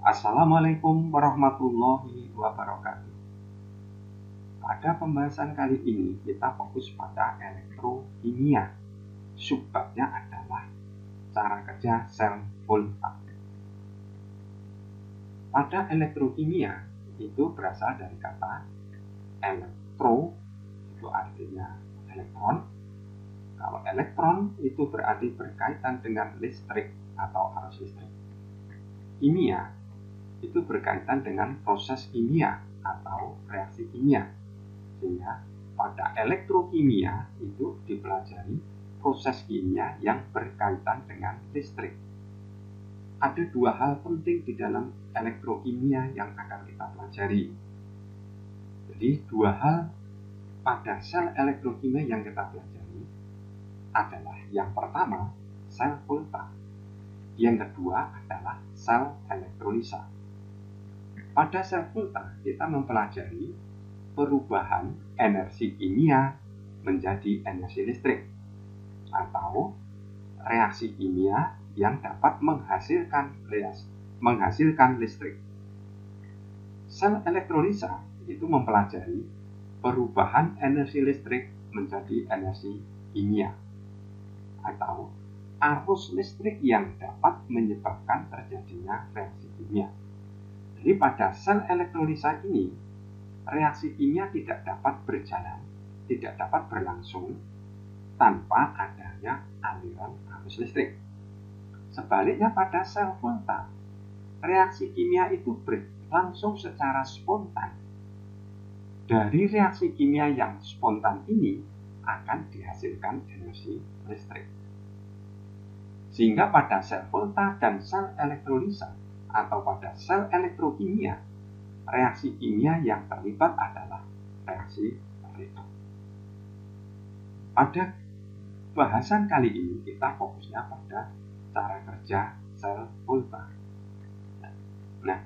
Assalamualaikum warahmatullahi wabarakatuh. Pada pembahasan kali ini kita fokus pada elektrokimia. Subbabnya adalah cara kerja sel volta. Pada elektrokimia itu berasal dari kata elektro, itu artinya elektron. Kalau elektron itu berarti berkaitan dengan listrik atau arus listrik. Kimia itu berkaitan dengan proses kimia atau reaksi kimia. Sehingga pada elektrokimia itu dipelajari proses kimia yang berkaitan dengan listrik. Ada dua hal penting di dalam elektrokimia yang akan kita pelajari. Jadi dua hal pada sel elektrokimia yang kita pelajari adalah yang pertama sel volta, yang kedua adalah sel elektrolisa. Pada sel volta kita mempelajari perubahan energi kimia menjadi energi listrik atau reaksi kimia yang dapat menghasilkan listrik. Sel elektrolisa itu mempelajari perubahan energi listrik menjadi energi kimia atau arus listrik yang dapat menyebabkan terjadinya reaksi kimia. Jadi pada sel elektrolisa ini reaksi kimia tidak dapat berjalan, tidak dapat berlangsung tanpa adanya aliran arus listrik. Sebaliknya pada sel volta, reaksi kimia itu berlangsung secara spontan. Dari reaksi kimia yang spontan ini akan dihasilkan energi listrik. Sehingga pada sel volta dan sel elektrolisa atau pada sel elektrokimia, reaksi kimia yang terlibat adalah reaksi redoks. Pada bahasan kali ini kita fokusnya pada cara kerja sel volta. Nah,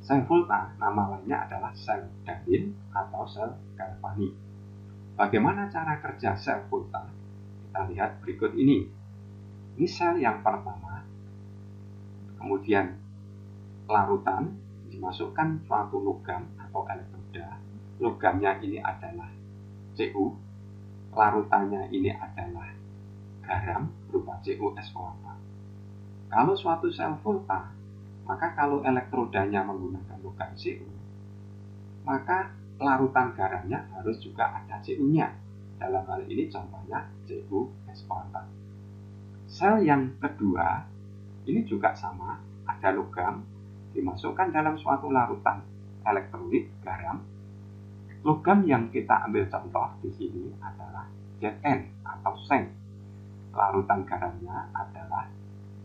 sel volta nama lainnya adalah sel Darwin atau sel galvanik. Bagaimana cara kerja sel volta? Kita lihat berikut ini. Ini sel yang pertama. Kemudian larutan dimasukkan suatu logam atau elektroda. Logamnya ini adalah Cu. Larutannya ini adalah garam berupa CuSO4. Kalau suatu sel volta, maka kalau elektrodanya menggunakan logam Cu, maka larutan garamnya harus juga ada Cu-nya. Dalam hal ini contohnya CuSO4. Sel yang kedua, ini juga sama, ada logam, dimasukkan dalam suatu larutan elektrolit garam. Logam yang kita ambil contoh di sini adalah Zn atau seng. Larutan garamnya adalah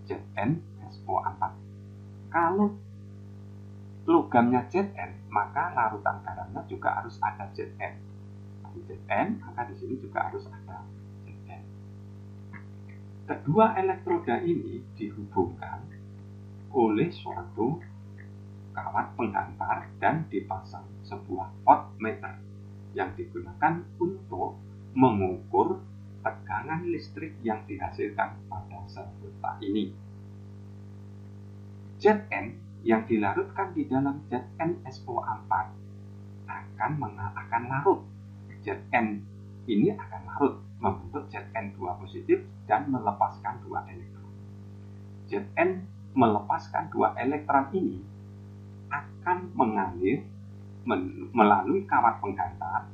ZnSO4. Kalau logamnya Zn, maka larutan garamnya juga harus ada Zn. Di Zn, maka di sini juga harus ada Zn. Kedua elektroda ini dihubungkan oleh suatu kawat penghantar dan dipasang sebuah voltmeter yang digunakan untuk mengukur tegangan listrik yang dihasilkan pada sel volta ini. Zn yang dilarutkan di dalam ZnSO4 akan larut. Zn ini akan larut membentuk Zn2 positif dan melepaskan 2 elektron. Zn melepaskan 2 elektron ini akan mengalir melalui kawat penghantar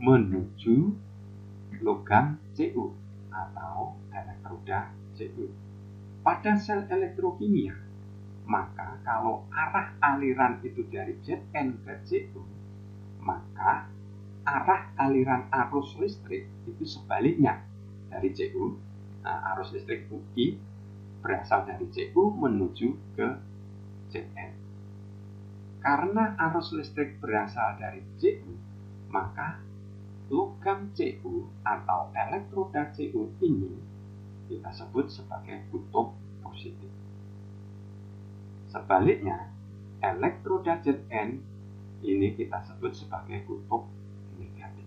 menuju logam Cu atau elektroda Cu. Pada sel elektrokimia, maka kalau arah aliran itu dari Zn ke Cu, maka arah aliran arus listrik itu sebaliknya dari Cu. Nah, arus listrik I berasal dari Cu menuju ke Zn. Karena arus listrik berasal dari Cu, maka logam Cu atau elektroda Cu ini kita sebut sebagai kutub positif. Sebaliknya, elektroda Zn ini kita sebut sebagai kutub negatif.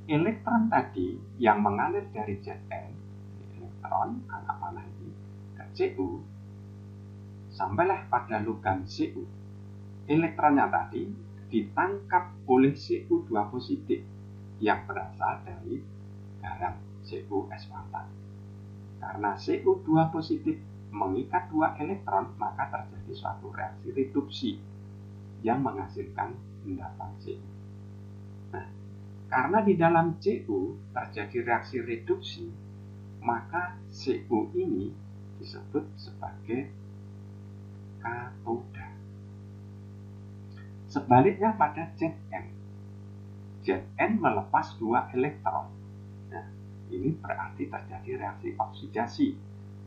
Elektron tadi yang mengalir dari Zn, elektron anak panah ini ke Cu, sampailah pada logam Cu. Elektronnya tadi ditangkap oleh Cu2 positif yang berasal dari garam CuS4. Karena Cu2 positif mengikat dua elektron, maka terjadi suatu reaksi reduksi yang menghasilkan endapan Cu. Nah, karena di dalam Cu terjadi reaksi reduksi, maka Cu ini disebut sebagai katoda. Sebaliknya pada Zn. Zn melepas dua elektron. Nah, ini berarti terjadi reaksi oksidasi.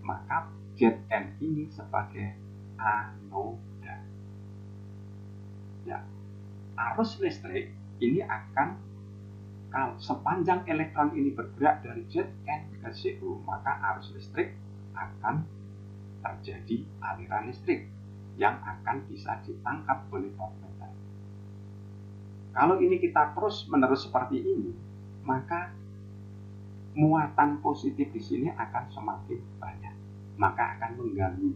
Maka Zn ini sebagai anoda. Ya, arus listrik ini akan, kalau sepanjang elektron ini bergerak dari Zn ke Cu, maka arus listrik akan terjadi aliran listrik yang akan bisa ditangkap oleh voltmeter. Kalau ini kita terus menerus seperti ini, maka muatan positif di sini akan semakin banyak, maka akan mengganggu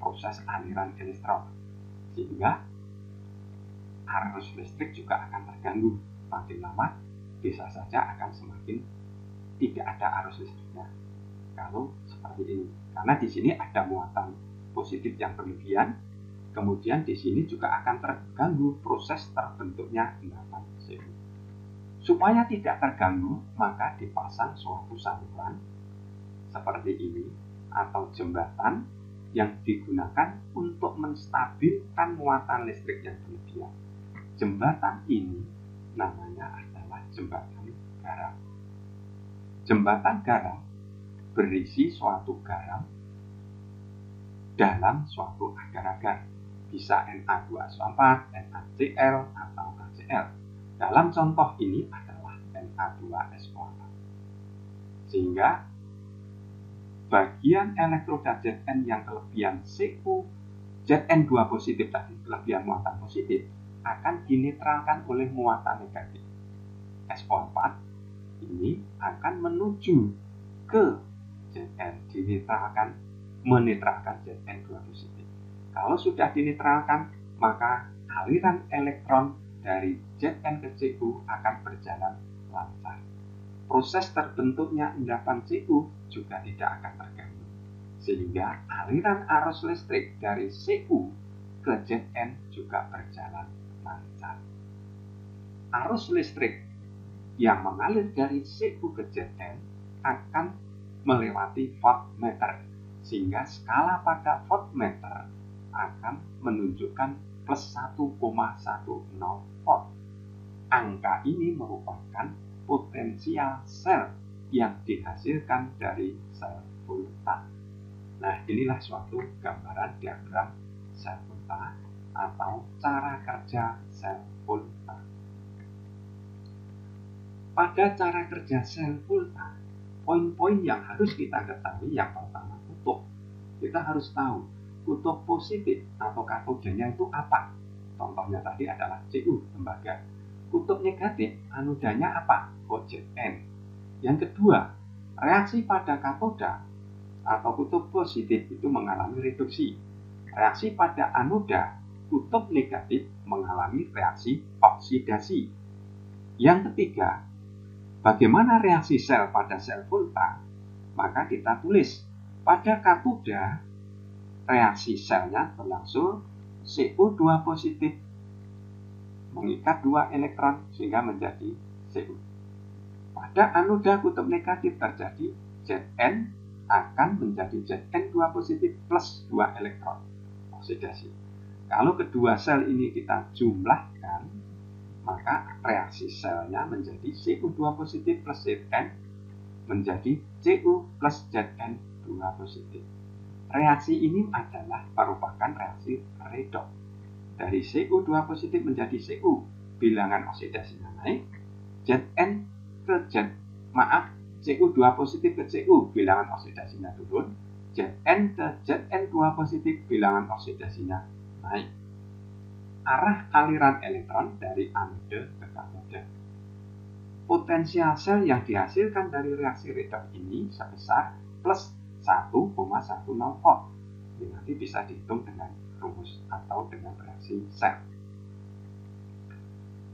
proses aliran elektron, sehingga arus listrik juga akan terganggu. Makin lama bisa saja akan semakin tidak ada arus listriknya kalau seperti ini, karena di sini ada muatan positif yang berlebihan. Kemudian di sini juga akan terganggu proses terbentuknya endapan Cu. Supaya tidak terganggu, maka dipasang suatu saluran seperti ini atau jembatan yang digunakan untuk menstabilkan muatan listrik yang berlebihan. Jembatan ini namanya adalah jembatan garam. Jembatan garam berisi suatu garam dalam suatu agar-agar, bisa Na2SO4, NaCl, atau HCl. Dalam contoh ini adalah Na2SO4. Sehingga bagian elektroda Zn yang kelebihan Cu, Zn2 positif tadi, kelebihan muatan positif, akan dinetralkan oleh muatan negatif. SO4 ini akan menuju ke Zn, menetralkan Zn2 positif. Kalau sudah dinetralkan, maka aliran elektron dari Zn ke Cu akan berjalan lancar. Proses terbentuknya endapan Cu juga tidak akan terganggu, sehingga aliran arus listrik dari Cu ke Zn juga berjalan lancar. Arus listrik yang mengalir dari Cu ke Zn akan melewati voltmeter, sehingga skala pada voltmeter akan menunjukkan plus 1,10 volt. Angka ini merupakan potensial sel yang dihasilkan dari sel volta. Nah, inilah suatu gambaran diagram sel volta atau cara kerja sel volta. Pada cara kerja sel volta, poin-poin yang harus kita ketahui, yang pertama kutub. Kita harus tahu kutub positif atau katodanya itu apa. Contohnya tadi adalah Cu, tembaga. Kutub negatif, anodanya apa? Zn. Yang kedua, reaksi pada katoda atau kutub positif itu mengalami reduksi. Reaksi pada anoda, kutub negatif mengalami reaksi oksidasi. Yang ketiga, bagaimana reaksi sel pada sel volta? Maka kita tulis pada katoda, reaksi selnya berlangsung Cu2 positif mengikat dua elektron sehingga menjadi Cu. Pada anoda kutub negatif terjadi Zn akan menjadi Zn2 positif plus 2 elektron, oksidasi. Kalau kedua sel ini kita jumlahkan, maka reaksi selnya menjadi Cu2 positif plus Zn menjadi Cu plus Zn2 positif. Reaksi ini adalah merupakan reaksi redoks. Dari Cu2 positif menjadi Cu, bilangan oksidasinya naik. Cu2 positif ke Cu, bilangan oksidasinya turun. Zn ke Zn2 positif, bilangan oksidasinya naik. Arah aliran elektron dari anode ke katoda. Potensial sel yang dihasilkan dari reaksi redoks ini sebesar plus 1,10 volt. Ini nanti bisa dihitung dengan rumus atau dengan reaksi sel.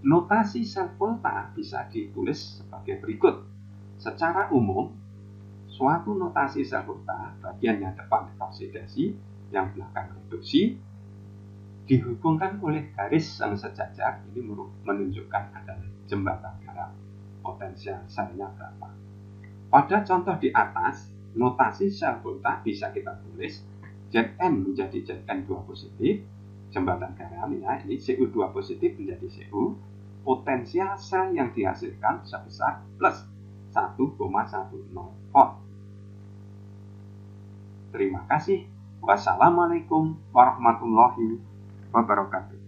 Notasi sel volta bisa ditulis sebagai berikut. Secara umum, suatu notasi sel volta, bagian yang depan oksidasi, yang belakang reduksi, dihubungkan oleh garis yang sejajar. Ini menunjukkan adalah jembatan garam. Potensial selnya berapa? Pada contoh di atas, notasi sel volta bisa kita tulis Zn menjadi Zn2 positif, jembatan garam ya, ini Cu2 positif menjadi Cu, potensial sel yang dihasilkan sebesar plus 1,10 volt. Terima kasih. Wassalamualaikum warahmatullahi wabarakatuh.